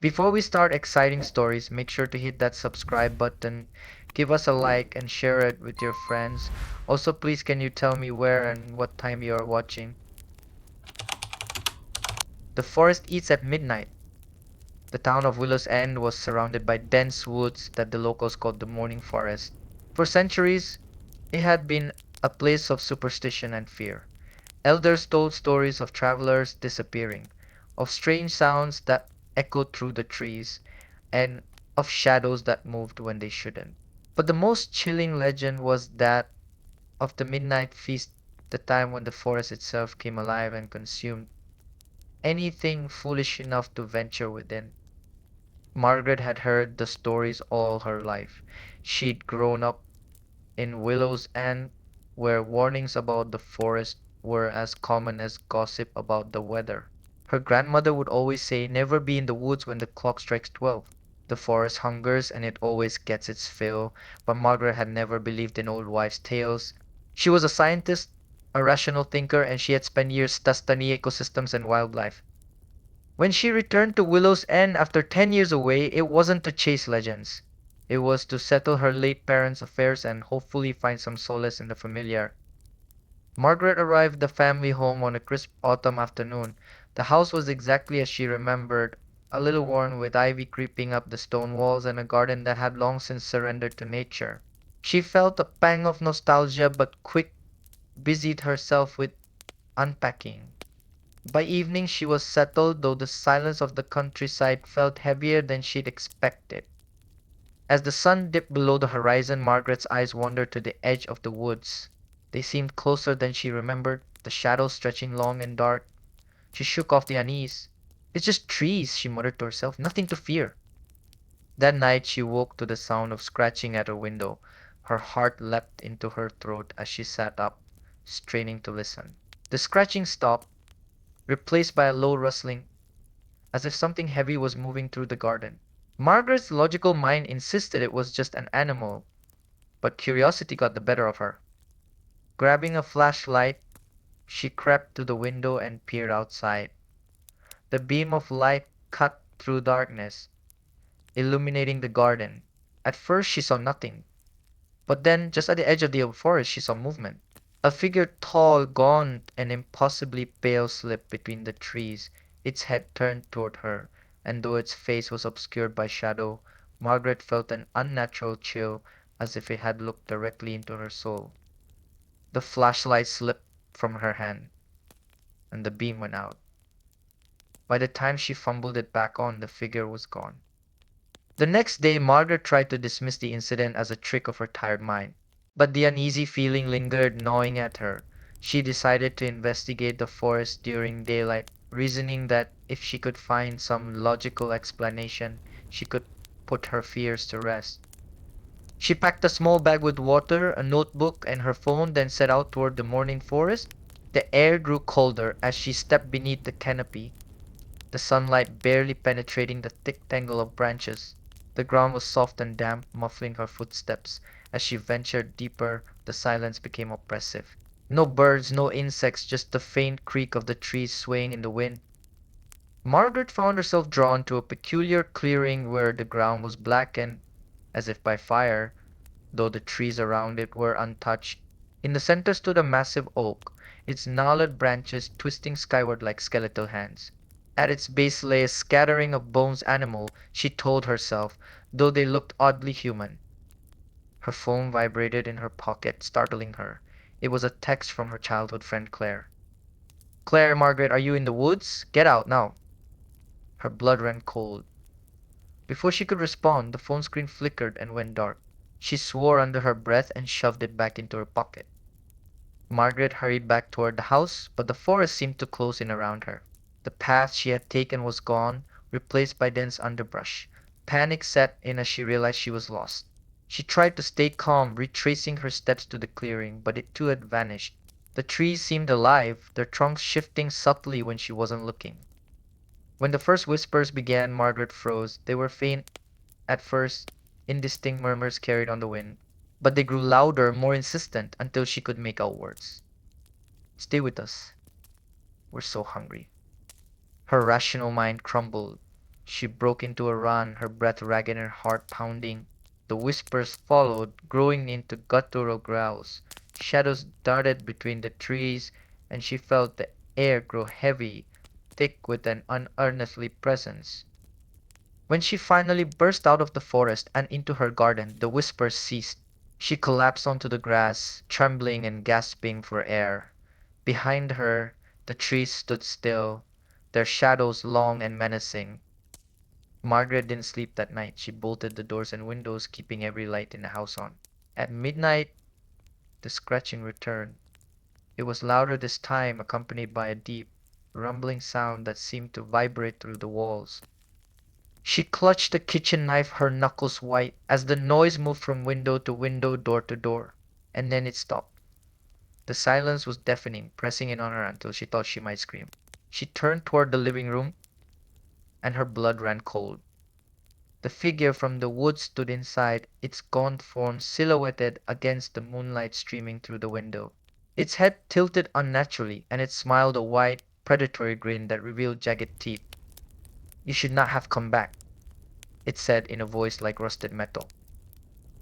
Before we start exciting stories, make sure to hit that subscribe button, give us a like, and share it with your friends. Also, please, can you tell me where and what time you are watching? The forest eats at midnight. The town of Willow's End was surrounded by dense woods that the locals called the Morning Forest. For centuries, it had been a place of superstition and fear. Elders told stories of travelers disappearing, of strange sounds that echoed through the trees, and of shadows that moved when they shouldn't. But the most chilling legend was that of the midnight feast, the time when the forest itself came alive and consumed anything foolish enough to venture within. Margaret had heard the stories all her life. She'd grown up in Willow's End, where warnings about the forest were as common as gossip about the weather. Her grandmother would always say, "Never be in the woods when the clock strikes 12. The forest hungers and it always gets its fill." But Margaret had never believed in old wives' tales. She was a scientist, a rational thinker, and she had spent years studying ecosystems and wildlife. When she returned to Willow's End after 10 years away, it wasn't to chase legends. It was to settle her late parents' affairs and hopefully find some solace in the familiar. Margaret arrived the family home on a crisp autumn afternoon. The house was exactly as she remembered, a little worn with ivy creeping up the stone walls and a garden that had long since surrendered to nature. She felt a pang of nostalgia but quick busied herself with unpacking. By evening she was settled, though the silence of the countryside felt heavier than she'd expected. As the sun dipped below the horizon, Margaret's eyes wandered to the edge of the woods. They seemed closer than she remembered, the shadows stretching long and dark. She shook off the unease. "It's just trees," she muttered to herself. "Nothing to fear." That night she woke to the sound of scratching at her window. Her heart leapt into her throat as she sat up, straining to listen. The scratching stopped, replaced by a low rustling, as if something heavy was moving through the garden. Margaret's logical mind insisted it was just an animal, but curiosity got the better of her. Grabbing a flashlight, she crept to the window and peered outside. The beam of light cut through darkness, illuminating the garden. At first she saw nothing, but then, just at the edge of the forest, she saw movement. A figure tall, gaunt, and impossibly pale slipped between the trees, its head turned toward her, and though its face was obscured by shadow, Margaret felt an unnatural chill, as if it had looked directly into her soul. The flashlight slipped from her hand, and the beam went out. By the time she fumbled it back on, the figure was gone. The next day Margaret tried to dismiss the incident as a trick of her tired mind, but the uneasy feeling lingered, gnawing at her. She decided to investigate the forest during daylight, reasoning that if she could find some logical explanation, she could put her fears to rest. She packed a small bag with water, a notebook, and her phone, then set out toward the morning forest. The air grew colder as she stepped beneath the canopy, the sunlight barely penetrating the thick tangle of branches. The ground was soft and damp, muffling her footsteps. As she ventured deeper, the silence became oppressive. No birds, no insects, just the faint creak of the trees swaying in the wind. Margaret found herself drawn to a peculiar clearing where the ground was blackened as if by fire, though the trees around it were untouched. In the center stood a massive oak, its gnarled branches twisting skyward like skeletal hands. At its base lay a scattering of bones animal, she told herself, though they looked oddly human. Her phone vibrated in her pocket, startling her. It was a text from her childhood friend Claire. "Claire, Margaret, are you in the woods? Get out now." Her blood ran cold. Before she could respond, the phone screen flickered and went dark. She swore under her breath and shoved it back into her pocket. Margaret hurried back toward the house, but the forest seemed to close in around her. The path she had taken was gone, replaced by dense underbrush. Panic set in as she realized she was lost. She tried to stay calm, retracing her steps to the clearing, but it too had vanished. The trees seemed alive, their trunks shifting subtly when she wasn't looking. When the first whispers began, Margaret froze. They were faint at first, indistinct murmurs carried on the wind, but they grew louder, more insistent, until she could make out words. "Stay with us. We're so hungry." Her rational mind crumbled. She broke into a run, her breath ragged and her heart pounding. The whispers followed, growing into guttural growls. Shadows darted between the trees, and she felt the air grow heavy, thick with an unearthly presence. When she finally burst out of the forest and into her garden, the whispers ceased. She collapsed onto the grass, trembling and gasping for air. Behind her, the trees stood still, their shadows long and menacing. Margaret didn't sleep that night. She bolted the doors and windows, keeping every light in the house on. At midnight, the scratching returned. It was louder this time, accompanied by a deep, rumbling sound that seemed to vibrate through the walls. She clutched the kitchen knife, her knuckles white, as the noise moved from window to window, door to door. And then it stopped. The silence was deafening, pressing in on her until she thought she might scream. She turned toward the living room, and her blood ran cold. The figure from the woods stood inside, its gaunt form silhouetted against the moonlight streaming through the window. Its head tilted unnaturally, and it smiled a wide, predatory grin that revealed jagged teeth. "You should not have come back," it said in a voice like rusted metal.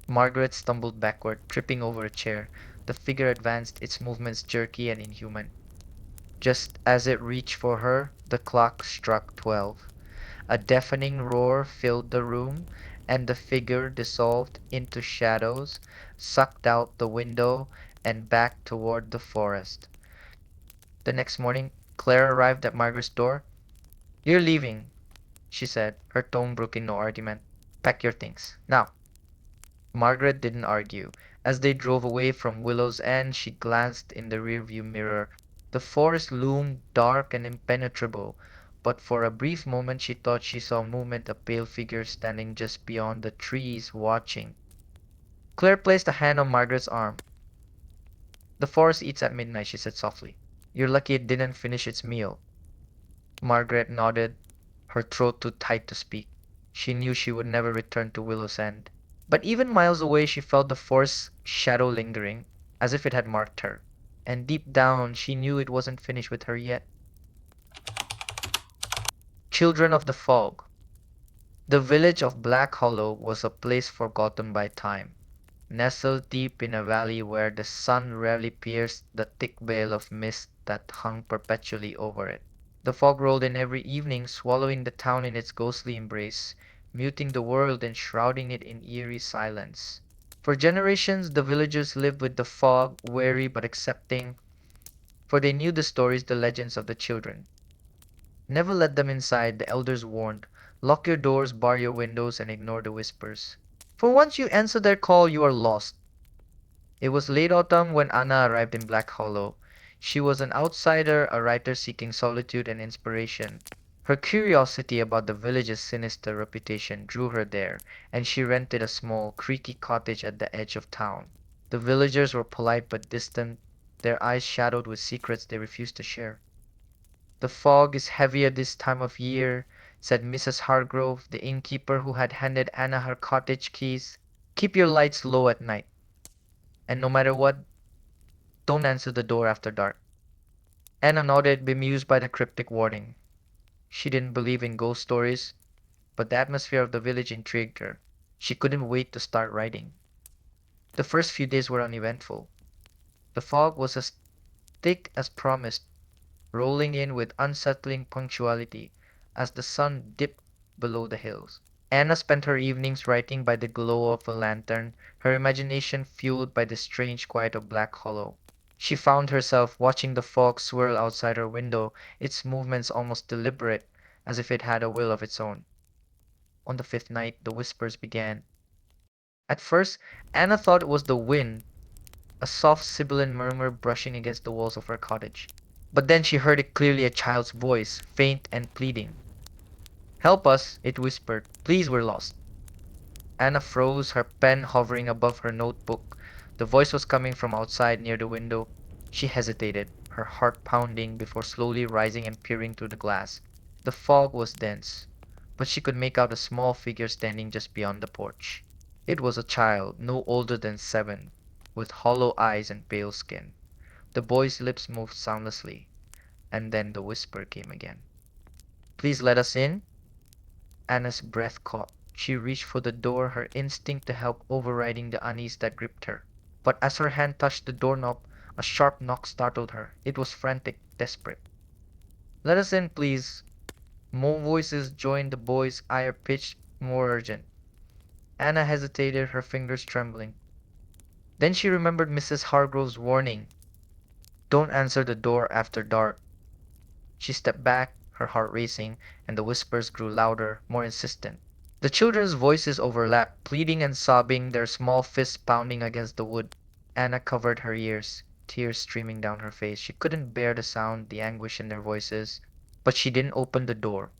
Margaret stumbled backward, tripping over a chair. The figure advanced, its movements jerky and inhuman. Just as it reached for her, the clock struck 12. A deafening roar filled the room, and the figure dissolved into shadows, sucked out the window, and back toward the forest. The next morning, Claire arrived at Margaret's door. "You're leaving," she said, her tone broken no argument. "Pack your things. Now." Margaret didn't argue. As they drove away from Willow's End, she glanced in the rearview mirror. The forest loomed dark and impenetrable, but for a brief moment she thought she saw movement, a pale figure standing just beyond the trees, watching. Claire placed a hand on Margaret's arm. "The forest eats at midnight," she said softly. "You're lucky it didn't finish its meal." Margaret nodded, her throat too tight to speak. She knew she would never return to Willow's End. But even miles away she felt the forest's shadow lingering, as if it had marked her. And deep down she knew it wasn't finished with her yet. Children of the Fog. The village of Black Hollow was a place forgotten by time, nestled deep in a valley where the sun rarely pierced the thick veil of mist that hung perpetually over it. The fog rolled in every evening, swallowing the town in its ghostly embrace, muting the world and shrouding it in eerie silence. For generations the villagers lived with the fog, wary but accepting, for they knew the stories, the legends of the children. "Never let them inside," the elders warned. "Lock your doors, bar your windows, and ignore the whispers. For once you answer their call, you are lost." It was late autumn when Anna arrived in Black Hollow. She was an outsider, a writer seeking solitude and inspiration. Her curiosity about the village's sinister reputation drew her there, and she rented a small, creaky cottage at the edge of town. The villagers were polite but distant, their eyes shadowed with secrets they refused to share. "The fog is heavier this time of year," said Mrs. Hargrove, the innkeeper who had handed Anna her cottage keys. "Keep your lights low at night, and no matter what, don't answer the door after dark." Anna nodded, bemused by the cryptic warning. She didn't believe in ghost stories, but the atmosphere of the village intrigued her. She couldn't wait to start writing. The first few days were uneventful. The fog was as thick as promised, rolling in with unsettling punctuality as the sun dipped below the hills. Anna spent her evenings writing by the glow of a lantern, her imagination fueled by the strange quiet of Black Hollow. She found herself watching the fog swirl outside her window, its movements almost deliberate, as if it had a will of its own. On the fifth night, the whispers began. At first, Anna thought it was the wind, a soft sibilant murmur brushing against the walls of her cottage. But then she heard it clearly, a child's voice, faint and pleading. "Help us," it whispered. "Please, we're lost." Anna froze, her pen hovering above her notebook. The voice was coming from outside near the window. She hesitated, her heart pounding, before slowly rising and peering through the glass. The fog was dense, but she could make out a small figure standing just beyond the porch. It was a child, no older than 7, with hollow eyes and pale skin. The boy's lips moved soundlessly, and then the whisper came again. "Please let us in." Anna's breath caught. She reached for the door, her instinct to help overriding the unease that gripped her. But as her hand touched the doorknob, a sharp knock startled her. It was frantic, desperate. "Let us in, please." More voices joined the boy's, higher pitched, more urgent. Anna hesitated, her fingers trembling. Then she remembered Mrs. Hargrove's warning, "Don't answer the door after dark." She stepped back, her heart racing, and the whispers grew louder, more insistent. The children's voices overlapped, pleading and sobbing, their small fists pounding against the wood. Anna covered her ears, tears streaming down her face. She couldn't bear the sound, the anguish in their voices. But she didn't open the door.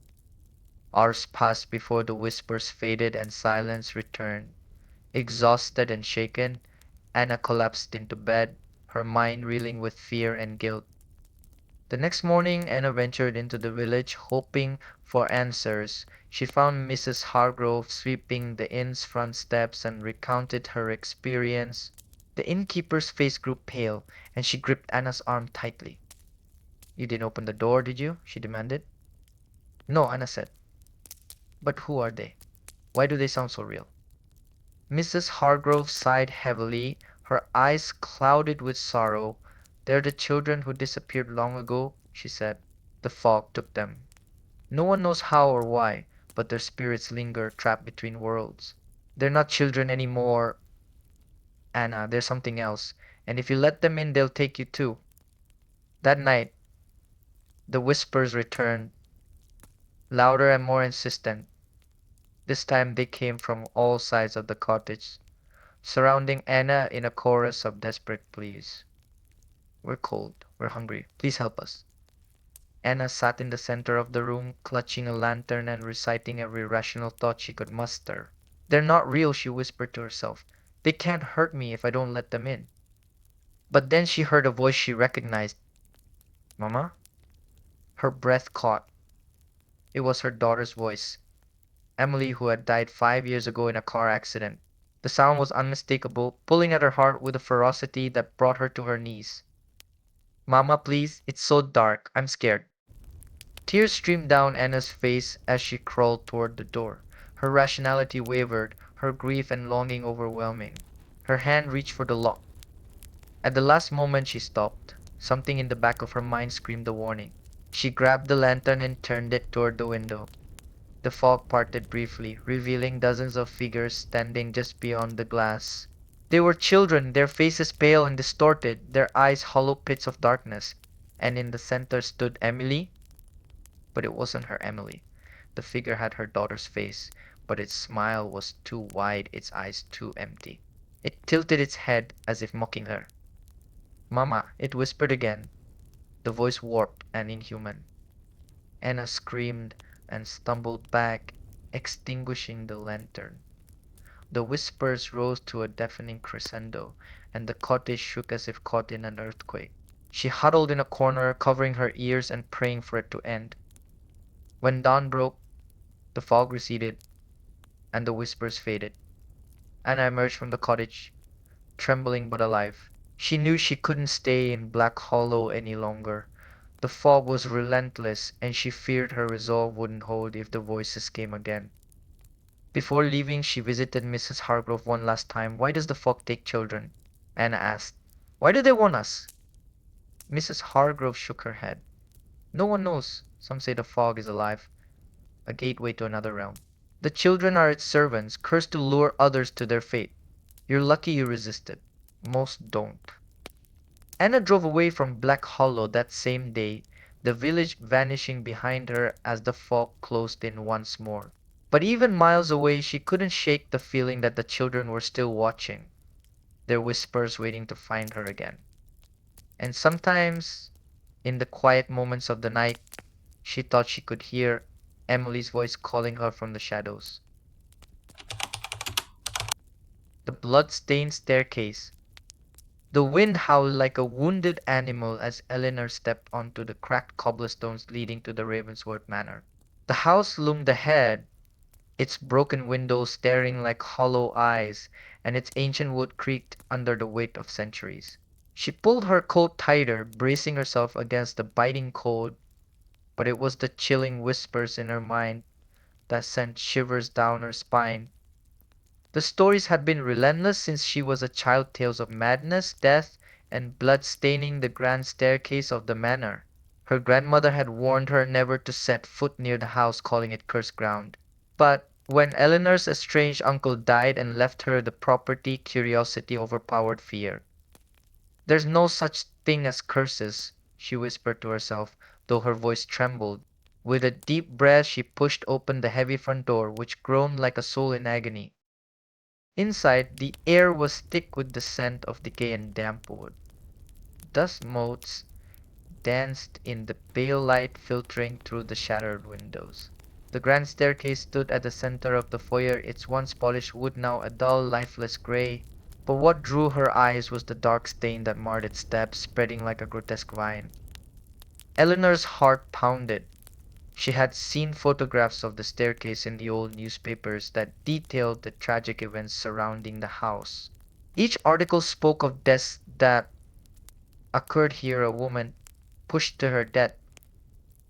Hours passed before the whispers faded and silence returned. Exhausted and shaken, Anna collapsed into bed, her mind reeling with fear and guilt. The next morning Anna ventured into the village, hoping for answers. She found Mrs. Hargrove sweeping the inn's front steps and recounted her experience. The innkeeper's face grew pale, and she gripped Anna's arm tightly. "You didn't open the door, did you?" she demanded. "No," Anna said. "But who are they? Why do they sound so real?" Mrs. Hargrove sighed heavily, her eyes clouded with sorrow. "They're the children who disappeared long ago," she said. "The fog took them. No one knows how or why, but their spirits linger, trapped between worlds. They're not children any more, Anna. They're something else. And if you let them in, they'll take you too." That night, the whispers returned, louder and more insistent. This time they came from all sides of the cottage, surrounding Anna in a chorus of desperate pleas. "We're cold. We're hungry. Please help us." Anna sat in the center of the room, clutching a lantern and reciting every rational thought she could muster. "They're not real," she whispered to herself. "They can't hurt me if I don't let them in." But then she heard a voice she recognized. "Mama?" Her breath caught. It was her daughter's voice, Emily, who had died 5 years ago in a car accident. The sound was unmistakable, pulling at her heart with a ferocity that brought her to her knees. "Mama, please. It's so dark. I'm scared." Tears streamed down Anna's face as she crawled toward the door. Her rationality wavered, her grief and longing overwhelming. Her hand reached for the lock. At the last moment she stopped. Something in the back of her mind screamed a warning. She grabbed the lantern and turned it toward the window. The fog parted briefly, revealing dozens of figures standing just beyond the glass. They were children, their faces pale and distorted, their eyes hollow pits of darkness. And in the center stood Emily. But it wasn't her Emily. The figure had her daughter's face, but its smile was too wide, its eyes too empty. It tilted its head as if mocking her. "Mama," it whispered again, the voice warped and inhuman. Anna screamed and stumbled back, extinguishing the lantern. The whispers rose to a deafening crescendo, and the cottage shook as if caught in an earthquake. She huddled in a corner, covering her ears and praying for it to end. When dawn broke, the fog receded, and the whispers faded. Anna emerged from the cottage, trembling but alive. She knew she couldn't stay in Black Hollow any longer. The fog was relentless, and she feared her resolve wouldn't hold if the voices came again. Before leaving, she visited Mrs. Hargrove one last time. "Why does the fog take children?" Anna asked. "Why do they want us?" Mrs. Hargrove shook her head. "No one knows. Some say the fog is alive, a gateway to another realm. The children are its servants, cursed to lure others to their fate. You're lucky you resisted. Most don't." Anna drove away from Black Hollow that same day, the village vanishing behind her as the fog closed in once more. But even miles away, she couldn't shake the feeling that the children were still watching, their whispers waiting to find her again. And sometimes, in the quiet moments of the night, she thought she could hear Emily's voice calling her from the shadows. The blood-stained staircase. The wind howled like a wounded animal as Eleanor stepped onto the cracked cobblestones leading to the Ravensworth manor. The house loomed ahead, its broken windows staring like hollow eyes, and its ancient wood creaked under the weight of centuries. She pulled her coat tighter, bracing herself against the biting cold, but it was the chilling whispers in her mind, that sent shivers down her spine. The stories had been relentless since she was a child, tales of madness, death, and blood staining the grand staircase of the manor. Her grandmother had warned her never to set foot near the house, calling it cursed ground. But when Eleanor's estranged uncle died and left her the property, curiosity overpowered fear. There's no such thing as curses, she whispered to herself, though her voice trembled. With a deep breath, she pushed open the heavy front door, which groaned like a soul in agony. Inside, the air was thick with the scent of decay and damp wood. Dust motes danced in the pale light filtering through the shattered windows. The grand staircase stood at the center of the foyer, its once polished wood now a dull, lifeless gray. But what drew her eyes was the dark stain that marred its steps, spreading like a grotesque vine. Eleanor's heart pounded. She had seen photographs of the staircase in the old newspapers that detailed the tragic events surrounding the house. Each article spoke of deaths that occurred here: a woman pushed to her death,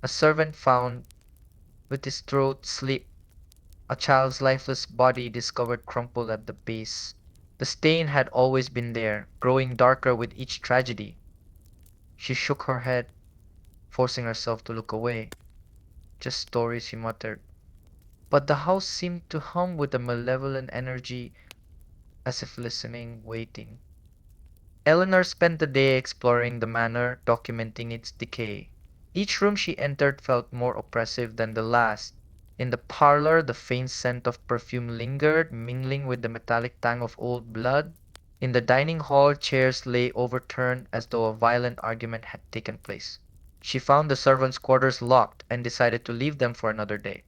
a servant found with his throat slit, a child's lifeless body discovered crumpled at the base. The stain had always been there, growing darker with each tragedy. She shook her head, forcing herself to look away. Just stories, she muttered. But the house seemed to hum with a malevolent energy, as if listening, waiting. Eleanor spent the day exploring the manor, documenting its decay. Each room she entered felt more oppressive than the last. In the parlor, the faint scent of perfume lingered, mingling with the metallic tang of old blood. In the dining hall, chairs lay overturned as though a violent argument had taken place. She found the servants' quarters locked and decided to leave them for another day.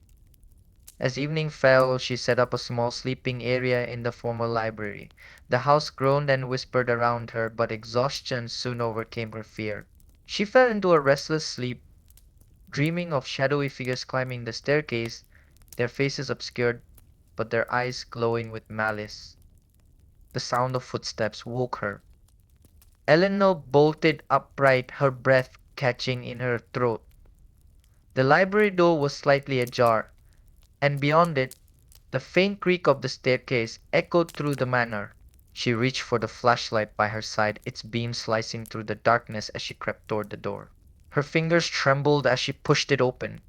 As evening fell, she set up a small sleeping area in the formal library. The house groaned and whispered around her, but exhaustion soon overcame her fear. She fell into a restless sleep, dreaming of shadowy figures climbing the staircase, their faces obscured, but their eyes glowing with malice. The sound of footsteps woke her. Eleanor bolted upright, her breath catching in her throat. The library door was slightly ajar, and beyond it, the faint creak of the staircase echoed through the manor. She reached for the flashlight by her side, its beam slicing through the darkness as she crept toward the door. Her fingers trembled as she pushed it open.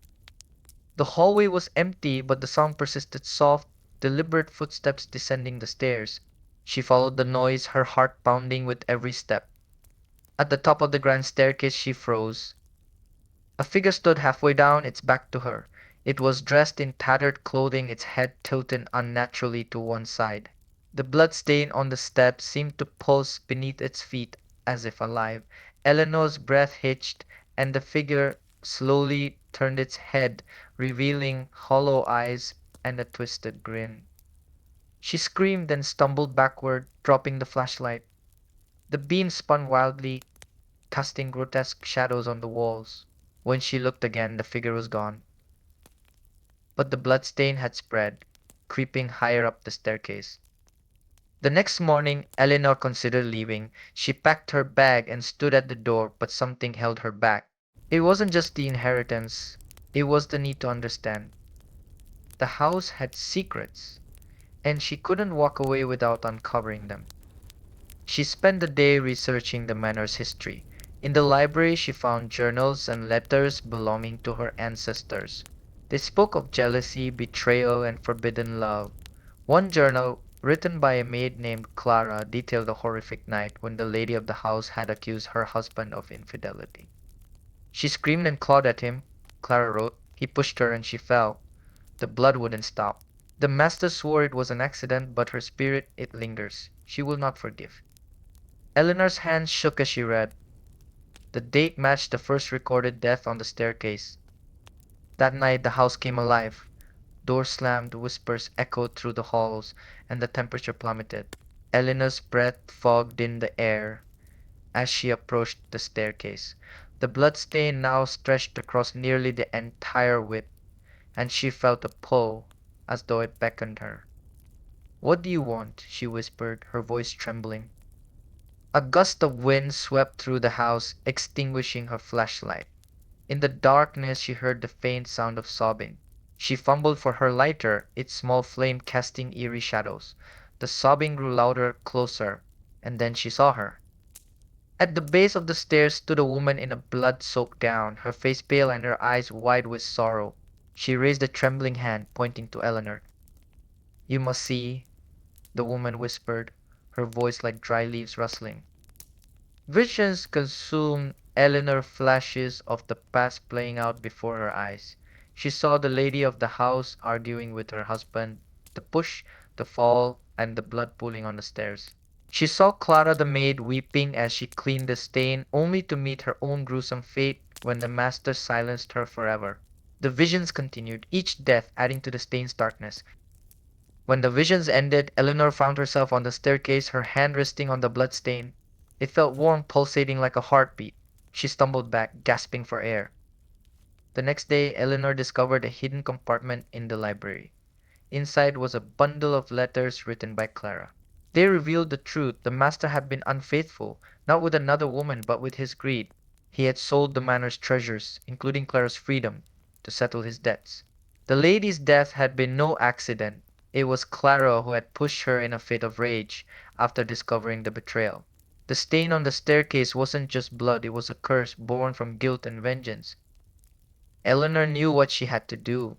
The hallway was empty, but the sound persisted: soft, deliberate footsteps descending the stairs. She followed the noise, her heart pounding with every step. At the top of the grand staircase she froze. A figure stood halfway down, its back to her. It was dressed in tattered clothing, its head tilted unnaturally to one side. The blood stain on the steps seemed to pulse beneath its feet, as if alive. Eleanor's breath hitched, and the figure slowly turned its head, revealing hollow eyes and a twisted grin. She screamed, then stumbled backward, dropping the flashlight. The beam spun wildly, casting grotesque shadows on the walls. When she looked again, the figure was gone. But the bloodstain had spread, creeping higher up the staircase. The next morning, Eleanor considered leaving. She packed her bag and stood at the door, but something held her back. It wasn't just the inheritance, it was the need to understand. The house had secrets, and she couldn't walk away without uncovering them. She spent the day researching the manor's history. In the library, she found journals and letters belonging to her ancestors. They spoke of jealousy, betrayal, and forbidden love. One journal, written by a maid named Clara, detailed a horrific night when the lady of the house had accused her husband of infidelity. She screamed and clawed at him, Clara wrote. He pushed her and she fell. The blood wouldn't stop. The master swore it was an accident, but her spirit, it lingers. She will not forgive. Eleanor's hands shook as she read. The date matched the first recorded death on the staircase. That night the house came alive. Doors slammed, whispers echoed through the halls, and the temperature plummeted. Eleanor's breath fogged in the air as she approached the staircase. The bloodstain now stretched across nearly the entire width, and she felt a pull, as though it beckoned her. "What do you want?" she whispered, her voice trembling. A gust of wind swept through the house, extinguishing her flashlight. In the darkness she heard the faint sound of sobbing. She fumbled for her lighter, its small flame casting eerie shadows. The sobbing grew louder, closer, and then she saw her. At the base of the stairs stood a woman in a blood-soaked gown, her face pale and her eyes wide with sorrow. She raised a trembling hand, pointing to Eleanor. "You must see," the woman whispered, her voice like dry leaves rustling. Visions consumed Eleanor, flashes of the past playing out before her eyes. She saw the lady of the house arguing with her husband, the push, the fall, and the blood pooling on the stairs. She saw Clara the maid weeping as she cleaned the stain, only to meet her own gruesome fate when the master silenced her forever. The visions continued, each death adding to the stain's darkness. When the visions ended, Eleanor found herself on the staircase, her hand resting on the blood stain. It felt warm, pulsating like a heartbeat. She stumbled back, gasping for air. The next day, Eleanor discovered a hidden compartment in the library. Inside was a bundle of letters written by Clara. They revealed the truth. The master had been unfaithful, not with another woman, but with his greed. He had sold the manor's treasures, including Clara's freedom, to settle his debts. The lady's death had been no accident. It was Clara who had pushed her in a fit of rage after discovering the betrayal. The stain on the staircase wasn't just blood, it was a curse born from guilt and vengeance. Eleanor knew what she had to do.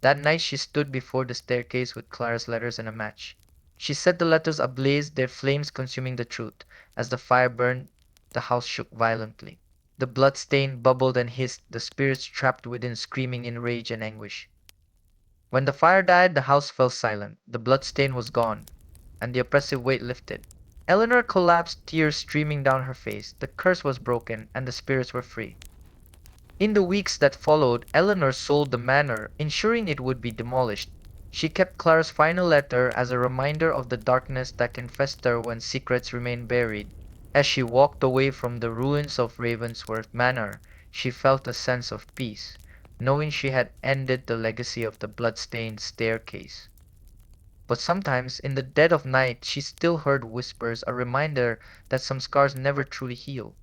That night she stood before the staircase with Clara's letters and a match. She set the letters ablaze, their flames consuming the truth. As the fire burned, the house shook violently. The blood stain bubbled and hissed, the spirits trapped within screaming in rage and anguish. When the fire died, the house fell silent. The blood stain was gone, and the oppressive weight lifted. Eleanor collapsed, tears streaming down her face. The curse was broken, and the spirits were free. In the weeks that followed, Eleanor sold the manor, ensuring it would be demolished. She kept Clara's final letter as a reminder of the darkness that can fester when secrets remain buried. As she walked away from the ruins of Ravensworth Manor, she felt a sense of peace, knowing she had ended the legacy of the blood-stained staircase. But sometimes, in the dead of night, she still heard whispers, a reminder that some scars never truly heal.